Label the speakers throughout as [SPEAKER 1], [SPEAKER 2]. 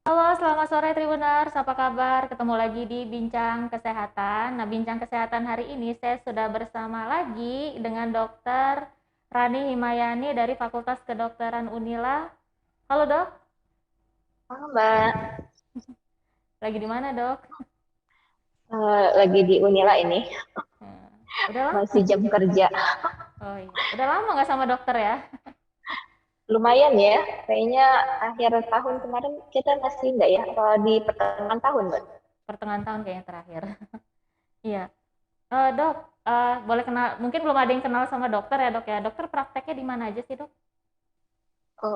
[SPEAKER 1] Halo, selamat sore Tribuners. Apa kabar? Ketemu lagi di Bincang Kesehatan. Nah, Bincang Kesehatan hari ini saya sudah bersama lagi dengan Dokter Rani Himayani dari Fakultas Kedokteran Unila. Halo, Dok.
[SPEAKER 2] Halo Mbak.
[SPEAKER 1] Lagi di mana, Dok?
[SPEAKER 2] Lagi di Unila ini,
[SPEAKER 1] Udah lama?
[SPEAKER 2] masih jam kerja.
[SPEAKER 1] Oh iya. Udah lama nggak sama dokter ya?
[SPEAKER 2] Lumayan ya, kayaknya akhir tahun kemarin kita masih enggak ya, di pertengahan tahun Mbak.
[SPEAKER 1] Pertengahan tahun kayaknya terakhir. Iya. Dok, boleh kenal, mungkin belum ada yang kenal sama dokter ya, Dok ya. Dokter prakteknya di mana aja sih, Dok?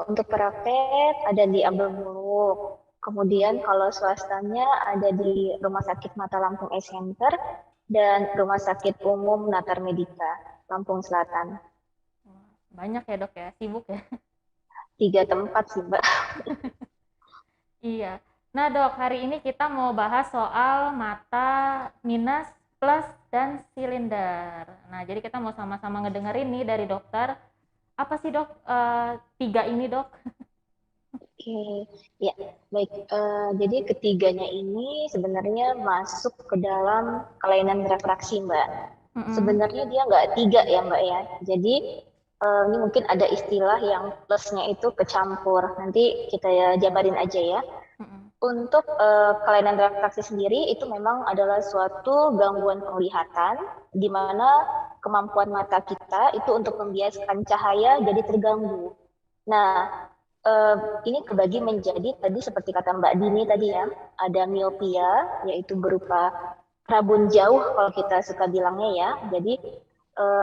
[SPEAKER 2] Untuk praktek ada di Ambil Muluk, kemudian kalau swastanya ada di Rumah Sakit Mata Lampung Eye Center dan Rumah Sakit Umum Natar Medika, Lampung Selatan.
[SPEAKER 1] Banyak ya, Dok ya. Sibuk ya.
[SPEAKER 2] 3 tempat sih Mbak.
[SPEAKER 1] Iya. Nah, Dok, hari ini kita mau bahas soal mata minus, plus, dan silinder. Nah, jadi kita mau sama-sama ngedengerin nih dari dokter. Apa sih, Dok, tiga ini, Dok?
[SPEAKER 2] Oke, ya baik. Jadi ketiganya ini sebenarnya masuk ke dalam kelainan refraksi, Mbak.
[SPEAKER 1] Mm-mm.
[SPEAKER 2] Sebenarnya dia nggak tiga ya, Mbak ya. Jadi ini mungkin ada istilah yang plusnya itu kecampur. Nanti kita ya jabarin aja ya.
[SPEAKER 1] Mm-mm.
[SPEAKER 2] Untuk kelainan refraksi sendiri itu memang adalah suatu gangguan penglihatan di mana kemampuan mata kita itu untuk membiaskan cahaya jadi terganggu. Nah, eh, ini kebagi menjadi tadi seperti kata Mbak Dini tadi ya, ada miopia yaitu berupa rabun jauh kalau kita suka bilangnya ya. Jadi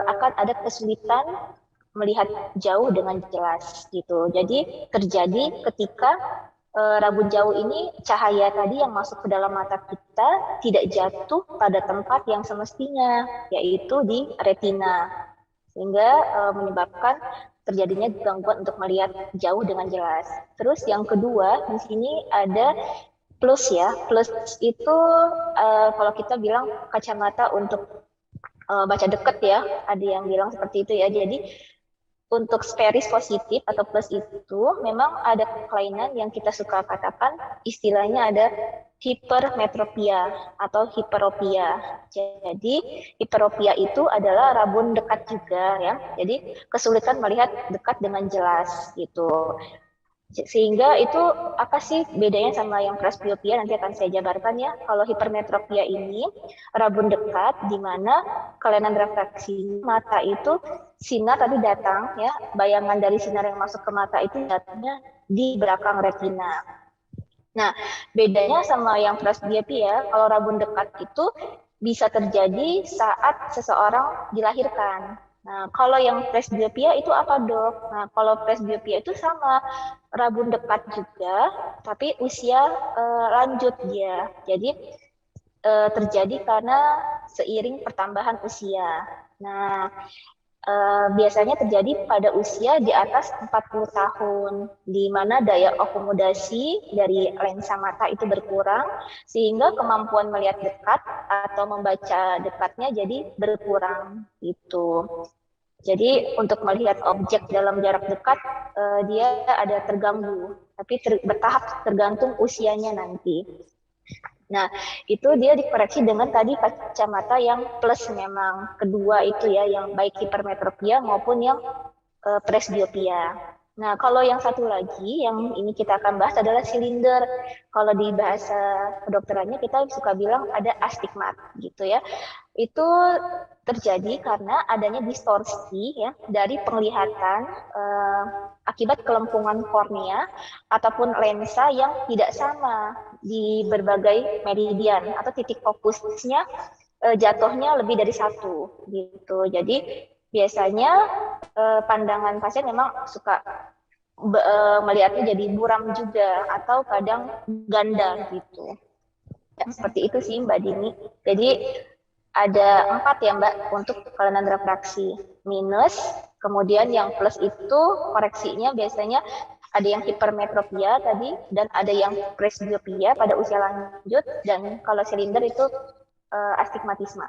[SPEAKER 2] akan ada kesulitan melihat jauh dengan jelas gitu. Jadi terjadi ketika rabun jauh ini cahaya tadi yang masuk ke dalam mata kita tidak jatuh pada tempat yang semestinya, yaitu di retina sehingga menyebabkan terjadinya gangguan untuk melihat jauh dengan jelas. Terus yang kedua di sini ada plus ya. Plus itu kalau kita bilang kacamata untuk baca deket ya, ada yang bilang seperti itu ya. Jadi untuk speris positif atau plus itu memang ada kelainan yang kita suka katakan istilahnya ada hipermetropia atau hiperopia. Jadi hiperopia itu adalah rabun dekat juga ya. Jadi kesulitan melihat dekat dengan jelas gitu. Sehingga itu apa sih bedanya sama yang presbiopia nanti akan saya jabarkan ya. Kalau hipermetropia ini rabun dekat di mana kelainan refraksi mata itu sinar tadi datang ya, bayangan dari sinar yang masuk ke mata itu datangnya di belakang retina. Nah, bedanya sama yang presbiopia, kalau rabun dekat itu bisa terjadi saat seseorang dilahirkan. Nah, kalau yang presbiopia itu apa dok? Nah, kalau presbiopia itu sama rabun dekat juga, tapi usia lanjut dia. Jadi terjadi karena seiring pertambahan usia. Nah, biasanya terjadi pada usia di atas 40 tahun, di mana daya akomodasi dari lensa mata itu berkurang, sehingga kemampuan melihat dekat atau membaca dekatnya jadi berkurang. Gitu. Jadi untuk melihat objek dalam jarak dekat, dia ada terganggu, tapi bertahap tergantung usianya nanti. Nah, itu dia dikoreksi dengan tadi kacamata yang plus memang kedua itu ya, yang baik hipermetropia maupun yang presbiopia. Nah, kalau yang satu lagi yang ini kita akan bahas adalah silinder. Kalau di bahasa kedokterannya kita suka bilang ada astigmat gitu ya. Itu terjadi karena adanya distorsi ya dari penglihatan akibat kelempungan kornea ataupun lensa yang tidak sama di berbagai meridian atau titik fokusnya jatuhnya lebih dari satu gitu. Jadi biasanya pandangan pasien memang suka melihatnya jadi buram juga atau kadang ganda gitu. Ya, seperti itu sih Mbak Dini. Jadi ada 4 ya Mbak untuk kelainan refraksi. Minus, kemudian yang plus itu koreksinya biasanya ada yang hipermetropia tadi dan ada yang presbiopia pada usia lanjut dan kalau silinder itu astigmatisme.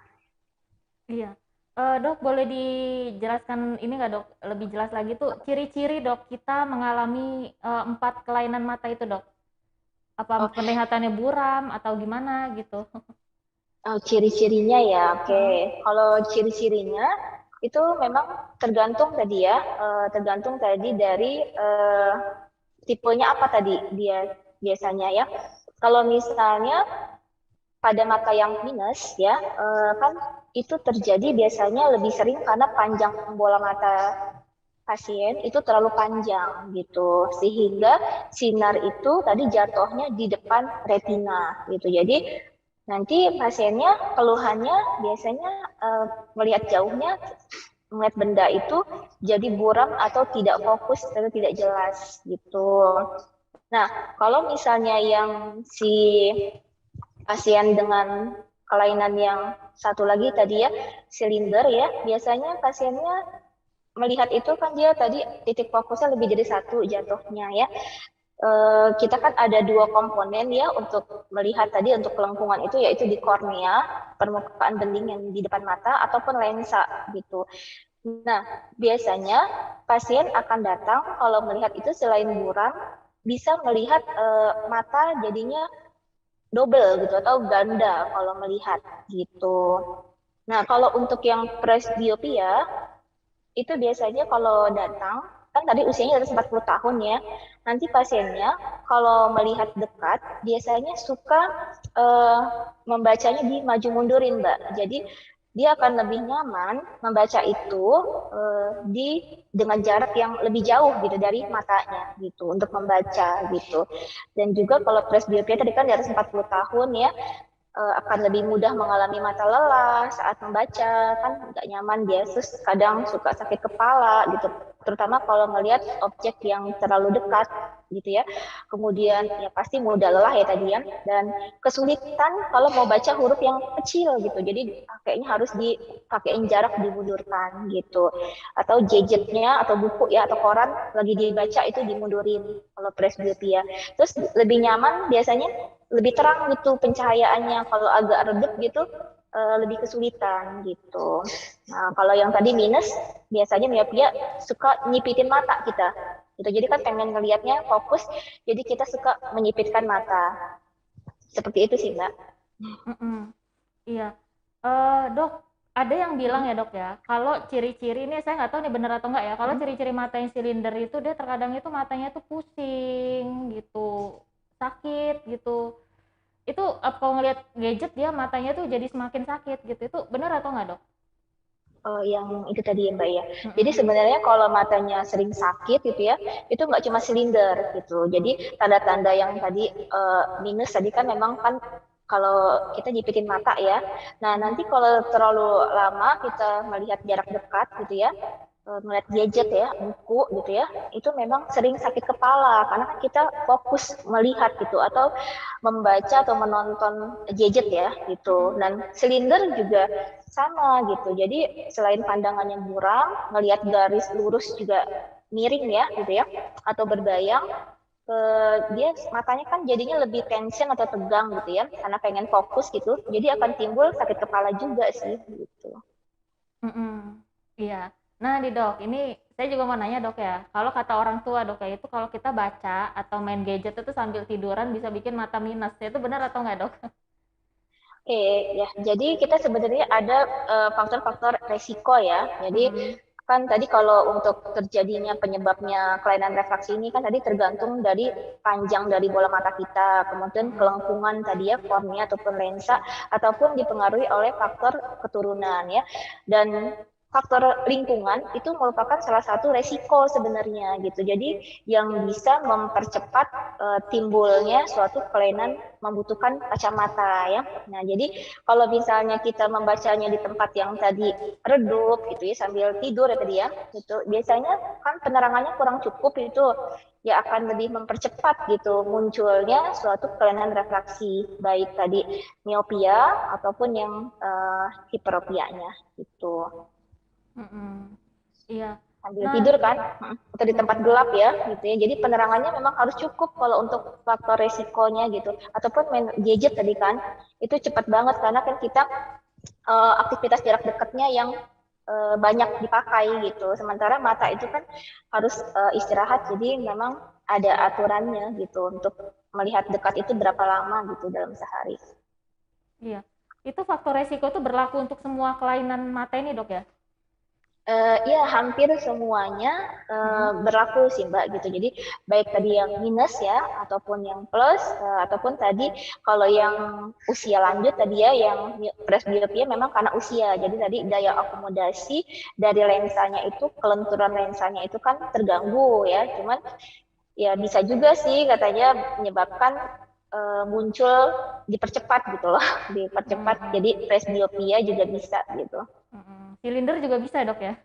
[SPEAKER 1] Iya. Dok, boleh dijelaskan ini nggak, Dok? Lebih jelas lagi tuh ciri-ciri, Dok, kita mengalami empat kelainan mata itu, Dok. Apa
[SPEAKER 2] Oh,
[SPEAKER 1] penglihatannya buram atau gimana gitu?
[SPEAKER 2] oh, ciri-cirinya ya, oke.
[SPEAKER 1] Heeh.
[SPEAKER 2] Kalau ciri-cirinya itu memang tergantung tadi ya, tergantung tadi dari tipenya apa tadi dia biasanya ya. Kalau misalnya pada mata yang minus ya, kan itu terjadi biasanya lebih sering karena panjang bola mata pasien itu terlalu panjang gitu, sehingga sinar itu tadi jatuhnya di depan retina gitu. Jadi nanti pasiennya keluhannya biasanya melihat jauhnya, melihat benda itu jadi buram atau tidak fokus atau tidak jelas gitu. Nah, kalau misalnya yang si pasien dengan kelainan yang satu lagi tadi ya, silinder ya, biasanya pasiennya melihat itu kan dia tadi titik fokusnya lebih dari satu jatuhnya ya. Kita kan ada dua komponen ya untuk melihat tadi untuk kelengkungan itu, yaitu di kornea, permukaan bening yang di depan mata, ataupun lensa gitu. Nah, biasanya pasien akan datang kalau melihat itu selain buram, bisa melihat mata jadinya double gitu atau ganda kalau melihat gitu. Nah, kalau untuk yang presbiopia itu biasanya kalau datang kan tadi usianya atas 40 tahun ya. Nanti pasiennya kalau melihat dekat biasanya suka eh, membacanya di maju mundurin, Mbak. Jadi dia akan lebih nyaman membaca itu di dengan jarak yang lebih jauh gitu dari matanya gitu untuk membaca gitu. Dan juga kalau presbiopia tadi kan di atas 40 tahun ya, akan lebih mudah mengalami mata lelah saat membaca, kan nggak nyaman dia, terus kadang suka sakit kepala gitu, terutama kalau melihat objek yang terlalu dekat gitu ya. Kemudian ya pasti mudah lelah ya tadi ya, dan kesulitan kalau mau baca huruf yang kecil gitu, jadi pakainya harus dipakein jarak, dimundurkan gitu, atau gadgetnya atau buku ya atau koran lagi dibaca itu dimundurin kalau presbyopia. Terus lebih nyaman biasanya lebih terang gitu pencahayaannya. Kalau agak redup gitu lebih kesulitan gitu. Nah, kalau yang tadi minus biasanya miopia suka nyipitin mata kita. Gitu. Jadi kan pengen ngelihatnya fokus, jadi kita suka menyipitkan mata. Seperti itu sih, Mbak.
[SPEAKER 1] Mm-mm. Iya. Dok, ada yang bilang ya dok ya, kalau ciri-ciri ini saya nggak tahu nih bener atau nggak ya, kalau ciri-ciri mata yang silinder itu dia terkadang itu matanya tuh pusing gitu, sakit gitu. Itu kalau ngelihat gadget dia matanya tuh jadi semakin sakit gitu. Itu bener atau nggak dok?
[SPEAKER 2] Yang itu tadi ya Mbak ya. Jadi
[SPEAKER 1] Mm-mm.
[SPEAKER 2] sebenarnya kalau matanya sering sakit gitu ya, itu nggak cuma silinder gitu. Jadi tanda-tanda yang tadi minus tadi kan memang kan kalau kita nyipitin mata ya. Nah nanti kalau terlalu lama kita melihat jarak dekat gitu ya, melihat gadget ya, buku gitu ya, itu memang sering sakit kepala karena kan kita fokus melihat gitu atau membaca atau menonton gadget ya gitu. Dan silinder juga sama gitu. Jadi selain pandangannya buram, melihat garis lurus juga miring ya gitu ya, atau berbayang, dia matanya kan jadinya lebih tension atau tegang gitu ya, karena pengen fokus gitu. Jadi akan timbul sakit kepala juga sih gitu.
[SPEAKER 1] Mm-mm. Iya. Nah, di dok, ini saya juga mau nanya dok ya. Kalau kata orang tua dok ya itu kalau kita baca atau main gadget itu sambil tiduran bisa bikin mata minus. Itu benar atau nggak dok?
[SPEAKER 2] Oke, ya. Jadi kita sebenarnya ada faktor-faktor resiko ya. Jadi
[SPEAKER 1] Mm-mm.
[SPEAKER 2] kan tadi kalau untuk terjadinya penyebabnya kelainan refraksi ini kan tadi tergantung dari panjang dari bola mata kita, kemudian
[SPEAKER 1] Mm-mm.
[SPEAKER 2] kelengkungan tadi ya kornea ataupun lensa, ataupun dipengaruhi oleh faktor keturunan ya. Dan faktor lingkungan itu merupakan salah satu resiko sebenarnya gitu. Jadi yang bisa mempercepat timbulnya suatu kelainan membutuhkan kacamata ya. Nah, jadi kalau misalnya kita membacanya di tempat yang tadi redup gitu ya sambil tidur ya tadi ya, itu biasanya kan penerangannya kurang cukup, itu ya akan lebih mempercepat gitu munculnya suatu kelainan refraksi, baik tadi miopia ataupun yang hiperopianya gitu.
[SPEAKER 1] Mm-mm. Iya.
[SPEAKER 2] Sambil
[SPEAKER 1] Nah,
[SPEAKER 2] tidur kan, atau di tempat
[SPEAKER 1] mm-mm.
[SPEAKER 2] gelap ya gitu ya, jadi penerangannya memang harus cukup kalau untuk faktor resikonya gitu. Ataupun main gadget tadi kan, itu cepat banget karena kan kita aktivitas jarak dekatnya yang banyak dipakai gitu. Sementara mata itu kan harus istirahat, jadi memang ada aturannya gitu untuk melihat dekat itu berapa lama gitu dalam sehari.
[SPEAKER 1] Iya. Itu faktor resiko itu berlaku untuk semua kelainan mata ini, Dok ya?
[SPEAKER 2] Ya hampir semuanya berlaku sih Mbak gitu. Jadi baik tadi yang minus ya ataupun yang plus ataupun tadi kalau yang usia lanjut tadi ya yang presbiopia memang karena usia. Jadi tadi daya akomodasi dari lensanya itu kelenturan lensanya itu kan terganggu ya. Cuman ya bisa juga sih katanya menyebabkan muncul dipercepat gitu loh, dipercepat. Jadi presbiopia juga bisa gitu.
[SPEAKER 1] Silinder juga bisa, Dok ya?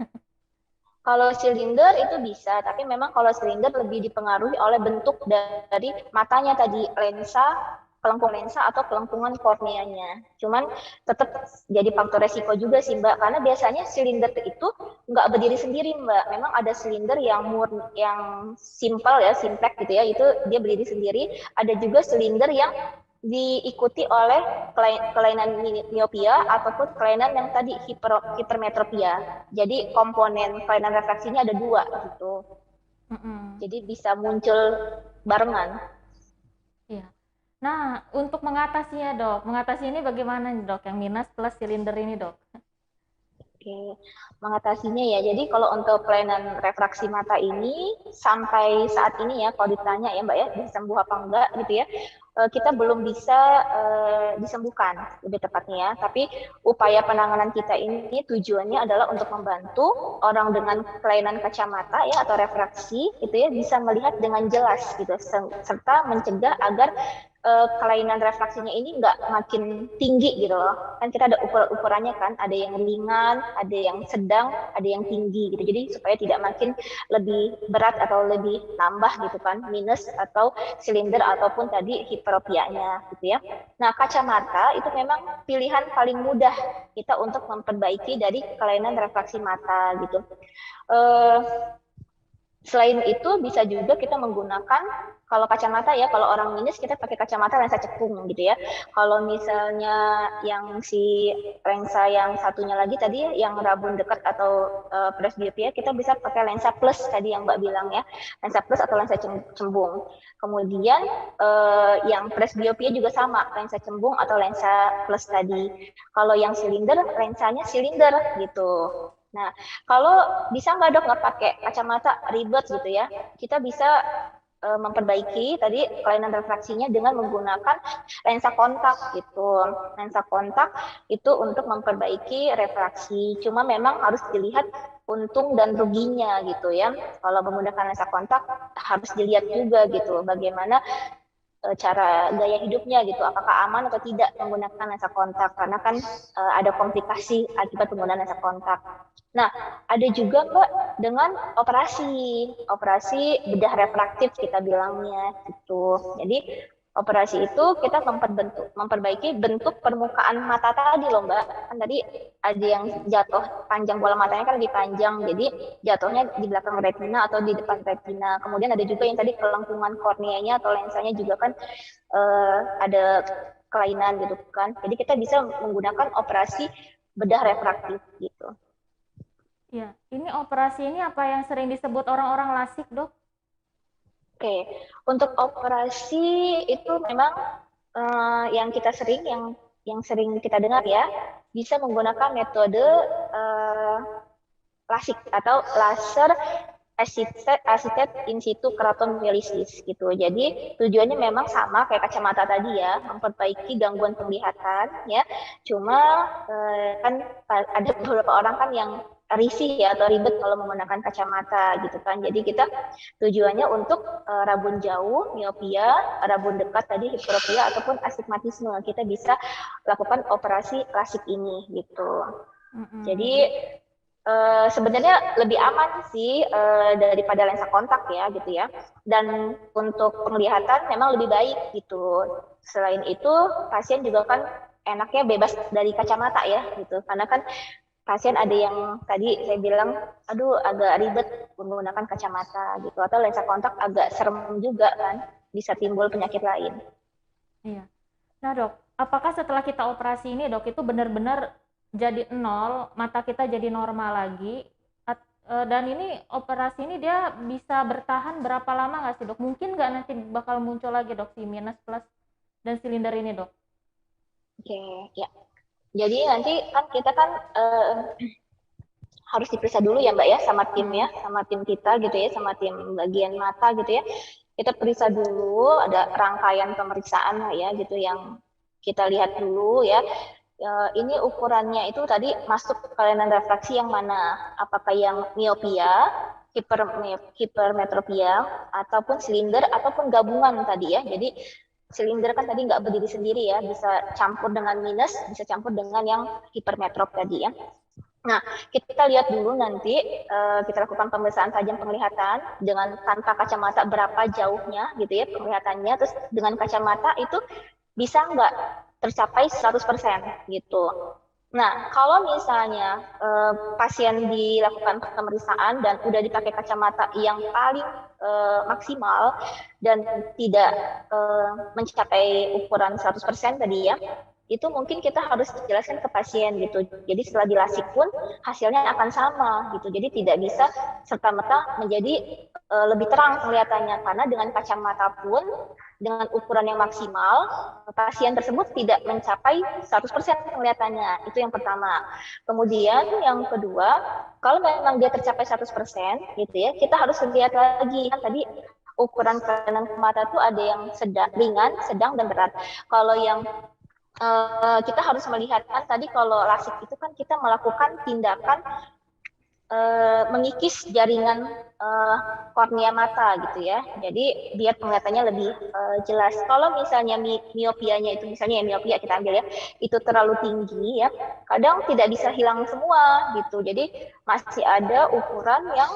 [SPEAKER 2] Kalau silinder itu bisa, tapi memang kalau silinder lebih dipengaruhi oleh bentuk dari matanya tadi, lensa, pelengkung lensa atau pelengkungan korneanya. Cuman tetap jadi faktor resiko juga sih Mbak, karena biasanya silinder itu nggak berdiri sendiri Mbak. Memang ada silinder yang simple ya, simplex gitu ya, itu dia berdiri sendiri. Ada juga silinder yang diikuti oleh kelainan miopia ataupun kelainan yang tadi hipermetropia. Jadi komponen kelainan refraksinya ada dua gitu. Jadi bisa muncul barengan.
[SPEAKER 1] Iya. Nah, untuk mengatasinya, Dok. Mengatasi ini bagaimana, Dok? Yang minus plus silinder ini, Dok?
[SPEAKER 2] Oke, mengatasinya ya. Jadi kalau untuk kelainan refraksi mata ini sampai saat ini ya, kalau ditanya ya Mbak ya, bisa sembuh apa enggak gitu ya, kita belum bisa disembuhkan lebih tepatnya ya. Tapi upaya penanganan kita ini tujuannya adalah untuk membantu orang dengan kelainan kacamata ya atau refraksi itu ya bisa melihat dengan jelas gitu, serta mencegah agar kelainan refraksinya ini nggak makin tinggi gitu loh. Kan kita ada ukurannya kan, ada yang ringan, ada yang sedang, ada yang tinggi gitu. Jadi supaya tidak makin lebih berat atau lebih nambah gitu kan, minus atau silinder ataupun tadi hiperopianya gitu ya. Nah, kacamata itu memang pilihan paling mudah kita untuk memperbaiki dari kelainan refraksi mata gitu. Selain itu bisa juga kita menggunakan kalau kacamata ya, kalau orang minus kita pakai kacamata lensa cekung gitu ya. Kalau misalnya yang si lensa yang satunya lagi tadi ya, yang rabun dekat atau presbiopia, kita bisa pakai lensa plus tadi yang Mbak bilang ya, lensa plus atau lensa cembung. Kemudian yang presbiopia juga sama, lensa cembung atau lensa plus tadi. Kalau yang silinder, lensanya silinder gitu. Nah, kalau bisa nggak dok nggak pakai kacamata ribet gitu ya, kita bisa memperbaiki tadi kelainan refraksinya dengan menggunakan lensa kontak gitu. Lensa kontak itu untuk memperbaiki refraksi. Cuma memang harus dilihat untung dan ruginya gitu ya. Kalau menggunakan lensa kontak harus dilihat juga gitu bagaimana cara gaya hidupnya gitu, apakah aman atau tidak menggunakan lensa kontak karena kan ada komplikasi akibat penggunaan lensa kontak. Nah, ada juga Mbak dengan operasi bedah refraktif kita bilangnya gitu. Jadi operasi itu kita memperbaiki bentuk permukaan mata tadi loh Mbak. Kan tadi ada yang jatuh panjang bola matanya kan lebih panjang, jadi jatuhnya di belakang retina atau di depan retina. Kemudian ada juga yang tadi kelengkungan korneanya atau lensanya juga kan ada kelainan gitu kan. Jadi kita bisa menggunakan operasi bedah refraktif gitu.
[SPEAKER 1] Ya, ini operasi ini apa yang sering disebut orang-orang lasik, Dok?
[SPEAKER 2] Oke, untuk operasi itu memang yang kita yang sering kita dengar ya, bisa menggunakan metode lasik atau laser assisted in situ keratomiolisis gitu. Jadi tujuannya memang sama kayak kacamata tadi ya, memperbaiki gangguan penglihatan ya. Cuma kan ada beberapa orang kan yang risih ya atau ribet kalau menggunakan kacamata gitu kan. Jadi kita tujuannya untuk rabun jauh, miopia, rabun dekat tadi hiperopia ataupun astigmatisme. Kita bisa lakukan operasi lasik ini gitu. Jadi sebenarnya lebih aman sih daripada lensa kontak ya gitu ya. Dan untuk penglihatan memang lebih baik gitu. Selain itu pasien juga kan enaknya bebas dari kacamata ya gitu. Karena kan pasien ada yang tadi saya bilang, aduh agak ribet menggunakan kacamata gitu. Atau lensa kontak agak serem juga kan, bisa timbul penyakit lain.
[SPEAKER 1] Iya. Nah dok, apakah setelah kita operasi ini dok itu benar-benar jadi nol, mata kita jadi normal lagi, Dan ini operasi ini dia bisa bertahan berapa lama nggak sih dok? Mungkin nggak nanti bakal muncul lagi dok si minus plus dan silinder ini dok?
[SPEAKER 2] Oke, ya. Jadi nanti kan kita kan harus diperiksa dulu ya Mbak ya sama tim
[SPEAKER 1] Hmm.
[SPEAKER 2] ya, sama tim kita gitu ya, sama tim bagian mata gitu ya. Kita periksa dulu, ada rangkaian pemeriksaan lah ya gitu yang kita lihat dulu ya. Ini ukurannya itu tadi masuk kelainan refraksi yang mana? Apakah yang miopia, hipermetropia, ataupun silinder, ataupun gabungan tadi ya. Jadi silinder kan tadi nggak berdiri sendiri ya, bisa campur dengan minus, bisa campur dengan yang hipermetrop tadi ya. Nah, kita lihat dulu nanti kita lakukan pemeriksaan tajam penglihatan dengan tanpa kacamata berapa jauhnya gitu ya penglihatannya, terus dengan kacamata itu bisa nggak tercapai 100% gitu. Nah, kalau misalnya pasien dilakukan pemeriksaan dan udah dipakai kacamata yang paling maksimal dan tidak mencapai ukuran 100% tadi ya, itu mungkin kita harus jelaskan ke pasien gitu. Jadi setelah dilasik pun hasilnya akan sama gitu. Jadi tidak bisa serta-merta menjadi lebih terang kelihatannya karena dengan kacamata pun dengan ukuran yang maksimal pasien tersebut tidak mencapai 100% kelihatannya. Itu yang pertama. Kemudian yang kedua, kalau memang dia tercapai 100% gitu ya, kita harus lihat lagi kan tadi ukuran kelainan mata itu ada yang sedang, ringan, sedang dan berat. Kalau yang kita harus melihat kan tadi kalau lasik itu kan kita melakukan tindakan mengikis jaringan kornea mata gitu ya. Jadi biar penglihatannya lebih jelas. Kalau misalnya miopianya itu misalnya ya miopia kita ambil ya, itu terlalu tinggi ya, kadang tidak bisa hilang semua gitu. Jadi masih ada ukuran yang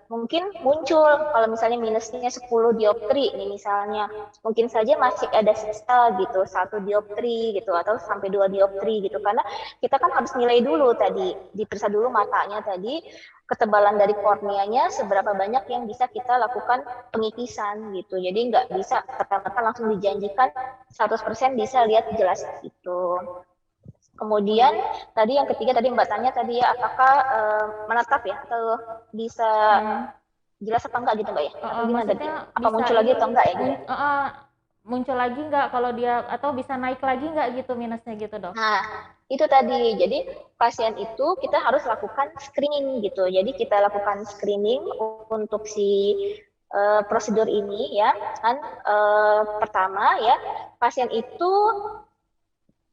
[SPEAKER 2] mungkin muncul kalau misalnya minusnya 10 dioptri nih misalnya. Mungkin saja masih ada sisa gitu, 1 dioptri gitu atau sampai 2 dioptri gitu karena kita kan harus nilai dulu tadi, diperiksa dulu matanya tadi, ketebalan dari korneanya seberapa banyak yang bisa kita lakukan pengikisan gitu. Jadi nggak bisa kata-kata langsung dijanjikan 100% bisa lihat jelas gitu. Kemudian tadi yang ketiga tadi Mbak tanya tadi ya apakah menetap ya atau bisa
[SPEAKER 1] Hmm.
[SPEAKER 2] jelas apa enggak gitu Mbak ya? Atau gimana tadi?
[SPEAKER 1] Maksudnya
[SPEAKER 2] Apa
[SPEAKER 1] bisa
[SPEAKER 2] muncul lagi
[SPEAKER 1] ini
[SPEAKER 2] atau enggak ya gitu?
[SPEAKER 1] muncul lagi nggak kalau dia atau bisa naik lagi nggak gitu minusnya gitu dok?
[SPEAKER 2] Nah, itu tadi. Jadi pasien itu kita harus lakukan screening gitu. Jadi kita lakukan screening untuk si prosedur ini ya. Kan pertama ya, pasien itu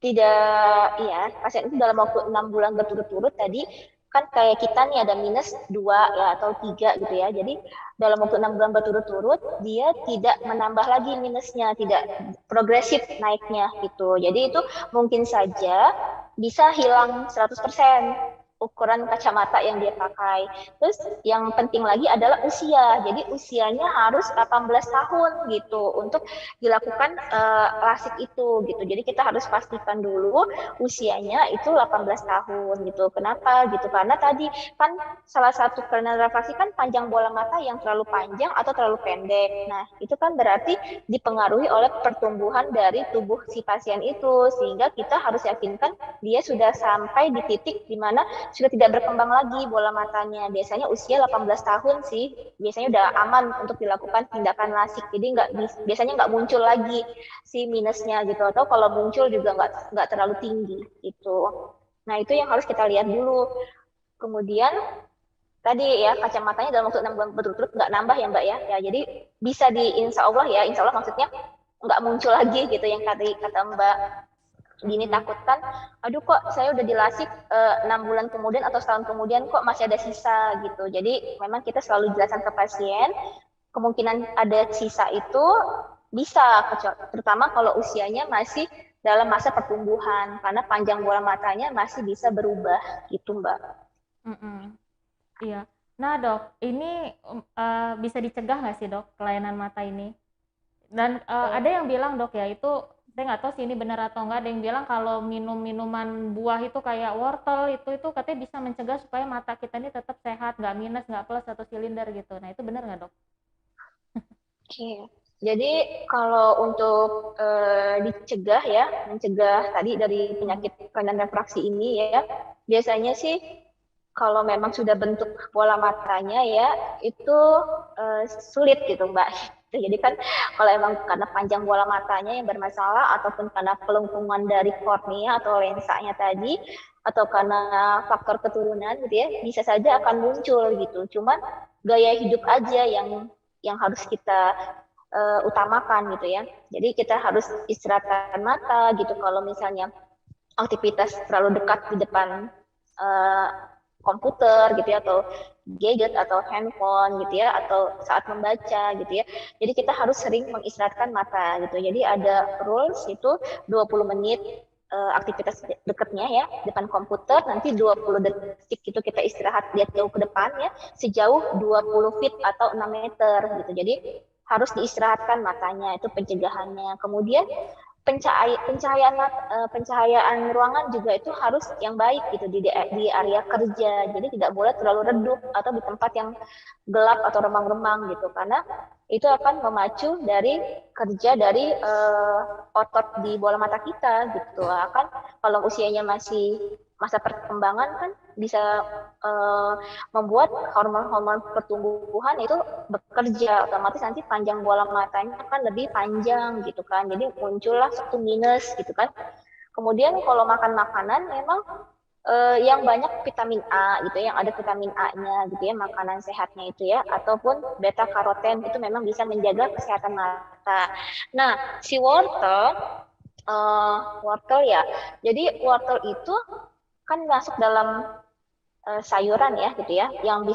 [SPEAKER 2] tidak ya, pasien itu dalam waktu 6 bulan berturut-turut tadi kan kayak kita nih ada minus 2 ya atau 3 gitu ya. Jadi dalam waktu 6 bulan berturut-turut dia tidak menambah lagi minusnya, tidak progresif naiknya gitu. Jadi itu mungkin saja bisa hilang 100% ukuran kacamata yang dia pakai. Terus yang penting lagi adalah usia. Jadi usianya harus 18 tahun gitu untuk dilakukan lasik itu gitu. Jadi kita harus pastikan dulu usianya itu 18 tahun gitu. Kenapa gitu? Karena tadi kan salah satu kelainan refraksi kan panjang bola mata yang terlalu panjang atau terlalu pendek. Nah, itu kan berarti dipengaruhi oleh pertumbuhan dari tubuh si pasien itu sehingga kita harus yakinkan dia sudah sampai di titik di mana sudah tidak berkembang lagi bola matanya. Biasanya usia 18 tahun sih, biasanya udah aman untuk dilakukan tindakan lasik. Jadi biasanya nggak muncul lagi si minusnya gitu. Atau kalau muncul juga nggak terlalu tinggi gitu. Nah itu yang harus kita lihat dulu. Kemudian tadi ya kacamatanya dalam waktu 6 bulan berturut-turut nggak nambah ya Mbak ya. Ya jadi bisa di insya Allah ya, insya Allah maksudnya nggak muncul lagi gitu yang kata Mbak Dini
[SPEAKER 1] Mm-mm.
[SPEAKER 2] takutkan, aduh kok saya udah dilasik 6 bulan kemudian atau setahun kemudian kok masih ada sisa gitu. Jadi memang kita selalu jelaskan ke pasien, kemungkinan ada sisa itu bisa, terutama kalau usianya masih dalam masa pertumbuhan, karena panjang bola matanya masih bisa berubah gitu Mbak.
[SPEAKER 1] Mm-mm. Iya. Nah dok, ini bisa dicegah nggak sih dok kelainan mata ini? Dan ada yang bilang dok ya itu saya nggak tahu sih ini benar atau enggak, ada yang bilang kalau minum minuman buah itu kayak wortel itu katanya bisa mencegah supaya mata kita ini tetap sehat, nggak minus, nggak plus atau silinder gitu. Nah itu benar nggak dok?
[SPEAKER 2] Oke, jadi kalau untuk dicegah ya, mencegah tadi dari penyakit kelainan refraksi ini ya, biasanya sih kalau memang sudah bentuk bola matanya ya itu sulit gitu Mbak. Jadi kan kalau emang karena panjang bola matanya yang bermasalah ataupun karena kelengkungan dari kornea atau lensanya tadi atau karena faktor keturunan gitu ya bisa saja akan muncul gitu. Cuman gaya hidup aja yang harus kita utamakan gitu ya. Jadi kita harus istirahatkan mata gitu kalau misalnya aktivitas terlalu dekat di depan uh, komputer gitu ya atau gadget atau handphone gitu ya atau saat membaca gitu ya. Jadi kita harus sering mengistirahatkan mata gitu. Jadi ada rules itu 20 menit aktivitas dekatnya ya depan komputer nanti 20 detik itu kita istirahat lihat jauh ke depan ya sejauh 20 feet atau 6 meter gitu. Jadi harus diistirahatkan matanya itu pencegahannya. Kemudian pencahayaan ruangan juga itu harus yang baik gitu di area kerja. Jadi tidak boleh terlalu redup atau di tempat yang gelap atau remang-remang gitu karena itu akan memacu dari kerja dari otot di bola mata kita gitu. Akan kalau usianya masih masa perkembangan kan bisa uh, membuat hormon-hormon pertumbuhan itu bekerja otomatis nanti panjang bola matanya akan lebih panjang gitu kan jadi muncullah satu minus gitu kan kemudian kalau makan makanan memang yang banyak vitamin A gitu ya, yang ada vitamin A-nya gitu ya makanan sehatnya itu ya ataupun beta karoten itu memang bisa menjaga kesehatan mata. Nah si wortel ya jadi wortel itu kan masuk dalam sayuran ya gitu ya yang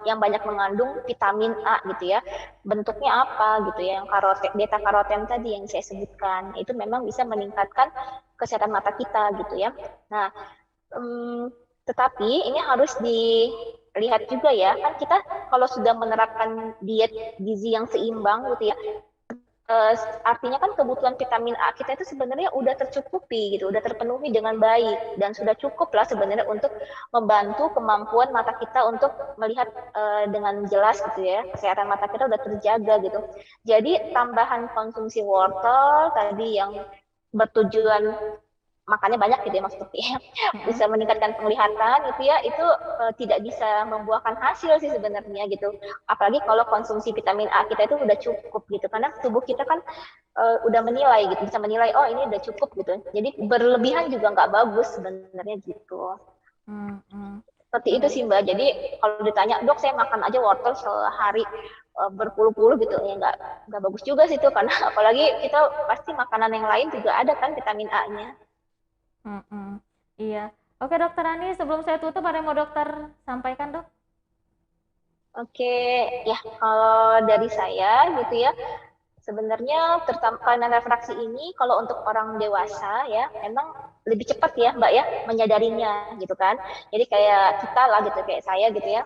[SPEAKER 2] yang banyak mengandung vitamin A gitu ya bentuknya apa gitu ya yang karoten beta karoten tadi yang saya sebutkan itu memang bisa meningkatkan kesehatan mata kita gitu ya nah tetapi ini harus dilihat juga ya kan kita kalau sudah menerapkan diet gizi yang seimbang gitu ya uh, artinya kan kebutuhan vitamin A kita itu sebenarnya udah tercukupi gitu, udah terpenuhi dengan baik dan sudah cukup lah sebenarnya untuk membantu kemampuan mata kita untuk melihat dengan jelas gitu ya, kesehatan mata kita udah terjaga gitu. Jadi tambahan konsumsi wortel tadi yang bertujuan makannya banyak gitu ya maksudnya
[SPEAKER 1] Mm-mm.
[SPEAKER 2] bisa meningkatkan penglihatan gitu ya itu tidak bisa membuahkan hasil sih sebenarnya gitu apalagi kalau konsumsi vitamin A kita itu udah cukup gitu karena tubuh kita kan udah menilai gitu bisa menilai oh ini udah cukup gitu jadi berlebihan juga nggak bagus sebenarnya gitu
[SPEAKER 1] Mm-mm.
[SPEAKER 2] seperti itu
[SPEAKER 1] Iya.
[SPEAKER 2] sih Mbak jadi kalau ditanya dok saya makan aja wortel sehari berpuluh-puluh gitu ya nggak bagus juga sih itu karena apalagi kita pasti makanan yang lain juga ada kan vitamin A-nya.
[SPEAKER 1] Mm-mm. Iya. Oke, Dokter Ani, sebelum saya tutup, ada yang mau dokter sampaikan, Dok?
[SPEAKER 2] Oke, ya kalau dari saya gitu ya, sebenarnya terutama kelainan refraksi ini kalau untuk orang dewasa ya, memang lebih cepat ya Mbak ya menyadarinya gitu kan. Jadi kayak kita lah gitu, kayak saya gitu ya,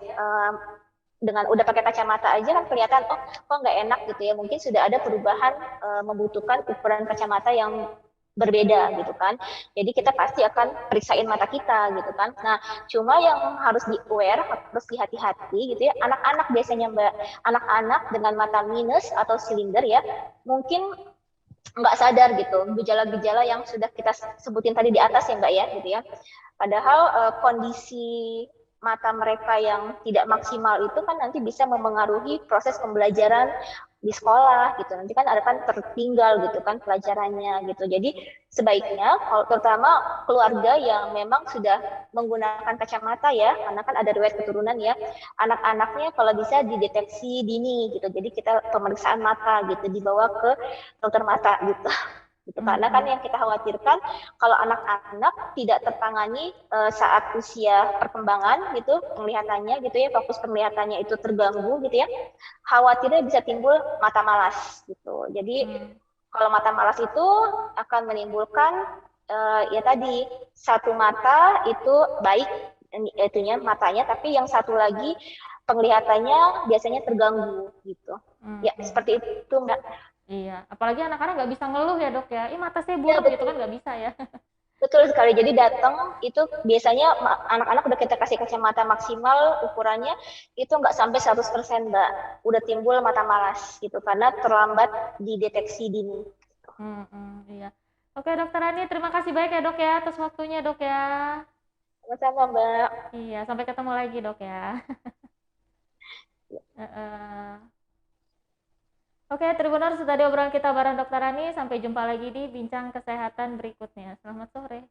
[SPEAKER 2] dengan udah pakai kacamata aja kan kelihatan, oh kok nggak enak gitu ya. Mungkin sudah ada perubahan membutuhkan ukuran kacamata yang berbeda gitu kan. Jadi kita pasti akan periksain mata kita gitu kan. Nah, cuma yang harus di aware, harus dihati-hati gitu ya. Anak-anak biasanya Mbak, anak-anak dengan mata minus atau silinder ya, mungkin nggak sadar gitu gejala-gejala yang sudah kita sebutin tadi di atas ya Mbak ya gitu ya. Padahal kondisi mata mereka yang tidak maksimal itu kan nanti bisa memengaruhi proses pembelajaran di sekolah gitu. Nanti kan ada kan tertinggal gitu kan pelajarannya gitu. Jadi sebaiknya kalau terutama keluarga yang memang sudah menggunakan kacamata ya, karena kan ada riwayat keturunan ya, anak-anaknya kalau bisa dideteksi dini gitu. Jadi kita pemeriksaan mata gitu dibawa ke dokter mata gitu gitu karena kan
[SPEAKER 1] Mm-mm.
[SPEAKER 2] yang kita khawatirkan kalau anak-anak tidak tertangani saat usia perkembangan gitu penglihatannya gitu ya fokus penglihatannya itu terganggu gitu ya khawatirnya bisa timbul mata malas gitu jadi
[SPEAKER 1] Mm.
[SPEAKER 2] kalau mata malas itu akan menimbulkan ya tadi satu mata itu baik itunya matanya tapi yang satu lagi penglihatannya biasanya terganggu gitu ya
[SPEAKER 1] Mm-mm.
[SPEAKER 2] seperti itu Mbak.
[SPEAKER 1] Iya. Apalagi anak-anak nggak bisa ngeluh ya, Dok ya. Ih, mata saya
[SPEAKER 2] Ya
[SPEAKER 1] buruk gitu kan
[SPEAKER 2] betul.
[SPEAKER 1] nggak bisa ya.
[SPEAKER 2] Betul sekali. Jadi datang itu biasanya anak-anak udah kita kasih kacamata maksimal ukurannya itu nggak sampai 100% Mbak. Udah timbul mata malas gitu karena terlambat dideteksi dini.
[SPEAKER 1] Mm-mm. Iya. Oke, Dokter Ani, terima kasih banyak ya, Dok ya, atas waktunya, Dok ya.
[SPEAKER 2] Sama-sama, Mbak.
[SPEAKER 1] Iya, sampai ketemu lagi dok ya. Heeh. Oke, Tribuners, sudah obrolan kita bareng Dokter Rani. Sampai jumpa lagi di Bincang Kesehatan berikutnya. Selamat sore.